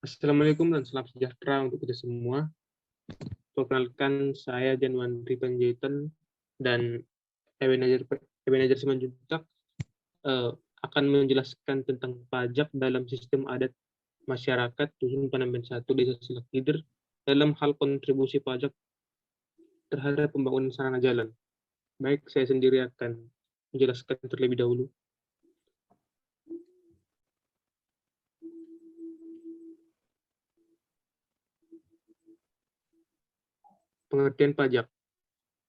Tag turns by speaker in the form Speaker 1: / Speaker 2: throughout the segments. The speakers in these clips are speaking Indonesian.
Speaker 1: Assalamualaikum dan salam sejahtera untuk kita semua. Perkenalkan, saya Janwandri Panjaitan dan Ebenezer Simanjuntak akan menjelaskan tentang pajak dalam sistem adat masyarakat Dusun Panamben 1 Desa Silakider dalam hal kontribusi pajak terhadap pembangunan sarana jalan. Baik, saya sendiri akan menjelaskan terlebih dahulu. Pengertian pajak.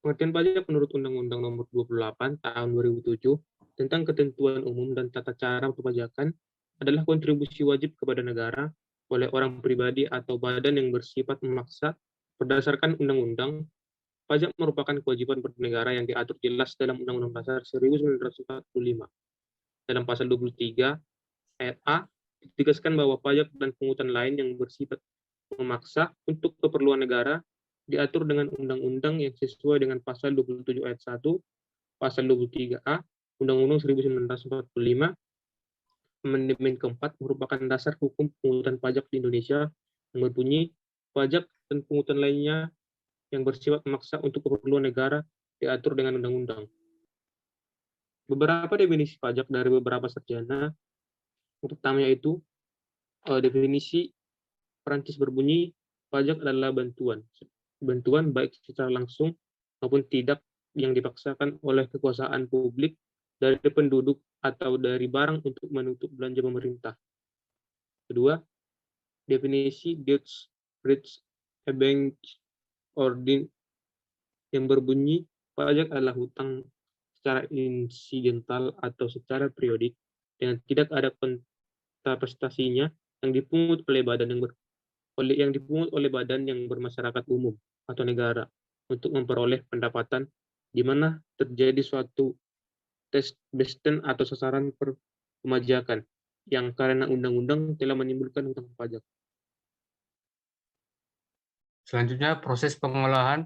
Speaker 1: Pengertian pajak menurut Undang-Undang Nomor 28 Tahun 2007 tentang Ketentuan Umum dan Tata Cara Perpajakan adalah kontribusi wajib kepada negara oleh orang pribadi atau badan yang bersifat memaksa berdasarkan undang-undang. Pajak merupakan kewajiban bernegara yang diatur jelas dalam Undang-Undang Dasar 1945. Dalam pasal 23 ayat A, ditegaskan bahwa pajak dan pungutan lain yang bersifat memaksa untuk keperluan negara diatur dengan undang-undang yang sesuai dengan pasal 27 ayat 1, pasal 23A, Undang-Undang 1945. Amandemen keempat merupakan dasar hukum pungutan pajak di Indonesia yang berbunyi, pajak dan pungutan lainnya yang bersifat memaksa untuk keperluan negara diatur dengan undang-undang. Beberapa definisi pajak dari beberapa sarjana, pertama yaitu definisi Perancis berbunyi, pajak adalah bantuan. Bantuan baik secara langsung maupun tidak yang dipaksakan oleh kekuasaan publik dari penduduk atau dari barang untuk menutup belanja pemerintah. Kedua, definisi Dutch Rich Bank Ordin yang berbunyi, pajak adalah hutang secara insidental atau secara periodik dengan tidak ada kontraprestasinya yang dipungut oleh badan yang bermasyarakat umum atau negara untuk memperoleh pendapatan di mana terjadi suatu tes based atau sasaran pemajakan yang karena undang-undang telah menimbulkan hutang pajak.
Speaker 2: Selanjutnya, proses pengolahan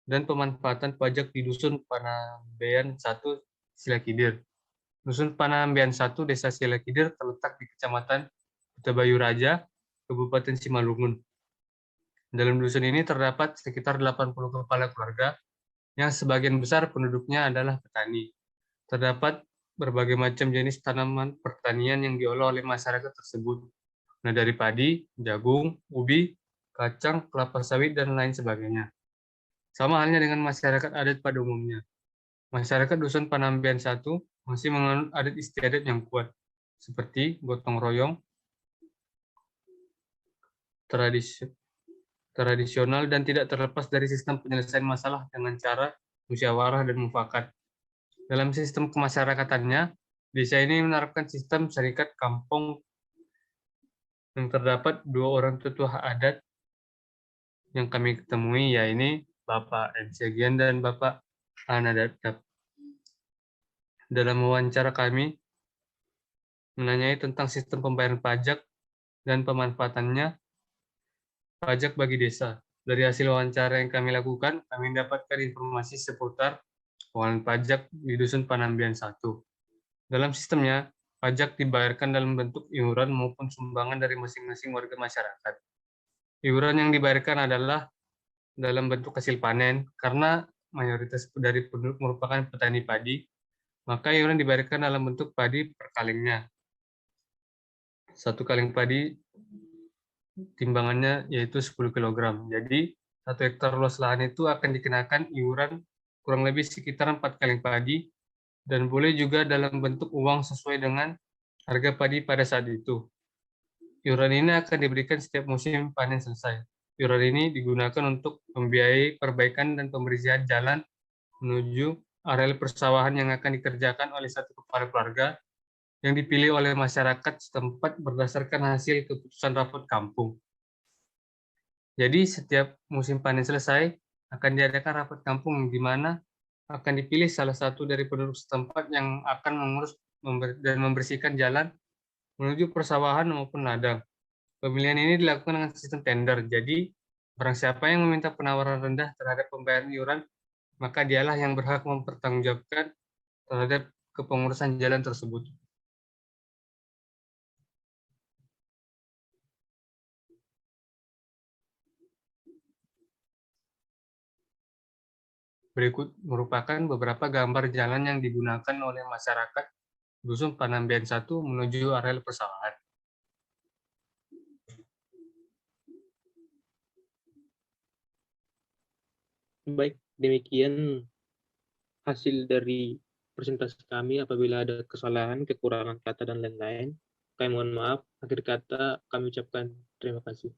Speaker 2: dan pemanfaatan pajak di Dusun Panambean 1 Silakidir. Dusun Panambean 1 Desa Silakidir terletak di Kecamatan Kutabayu Raja, Kabupaten Simalungun. Dalam dusun ini terdapat sekitar 80 kepala keluarga yang sebagian besar penduduknya adalah petani. Terdapat berbagai macam jenis tanaman pertanian yang diolah oleh masyarakat tersebut. Nah, dari padi, jagung, ubi, kacang, kelapa sawit, dan lain sebagainya. Sama halnya dengan masyarakat adat pada umumnya. Masyarakat Dusun Panambean 1 masih menganut adat istiadat yang kuat, seperti gotong royong, tradisional, dan tidak terlepas dari sistem penyelesaian masalah dengan cara musyawarah dan mufakat. Dalam sistem kemasyarakatannya, desa ini menerapkan sistem syarikat kampung yang terdapat dua orang tetua adat yang kami temui, yaitu Bapak M. Segian dan Bapak Anadadap. Dalam wawancara kami menanyai tentang sistem pembayaran pajak dan pemanfaatannya pajak bagi desa. Dari hasil wawancara yang kami lakukan, kami mendapatkan informasi seputar pengelolaan pajak di Dusun Panambean 1. Dalam sistemnya, pajak dibayarkan dalam bentuk iuran maupun sumbangan dari masing-masing warga masyarakat. Iuran yang dibayarkan adalah dalam bentuk hasil panen, karena mayoritas dari penduduk merupakan petani padi, maka iuran dibayarkan dalam bentuk padi per kalengnya. Satu kaleng padi timbangannya yaitu 10 kg. Jadi, 1 hektar luas lahan itu akan dikenakan iuran kurang lebih sekitar 4 kaleng padi, dan boleh juga dalam bentuk uang sesuai dengan harga padi pada saat itu. Iuran ini akan diberikan setiap musim panen selesai. Iuran ini digunakan untuk membiayai perbaikan dan pembersihan jalan menuju areal persawahan yang akan dikerjakan oleh satu kepala keluarga yang dipilih oleh masyarakat setempat berdasarkan hasil keputusan rapat kampung. Jadi setiap musim panen selesai akan diadakan rapat kampung di mana akan dipilih salah satu dari penduduk setempat yang akan mengurus dan membersihkan jalan menuju persawahan maupun ladang. Pemilihan ini dilakukan dengan sistem tender. Jadi barang siapa yang meminta penawaran rendah terhadap pembayaran iuran, maka dialah yang berhak mempertanggungjawabkan terhadap kepengurusan jalan tersebut. Berikut merupakan beberapa gambar jalan yang digunakan oleh masyarakat Dusun Panambian 1 menuju areal persawahan.
Speaker 1: Baik, demikian hasil dari presentasi kami. Apabila ada kesalahan, kekurangan kata, dan lain-lain, kami mohon maaf. Akhir kata, kami ucapkan terima kasih.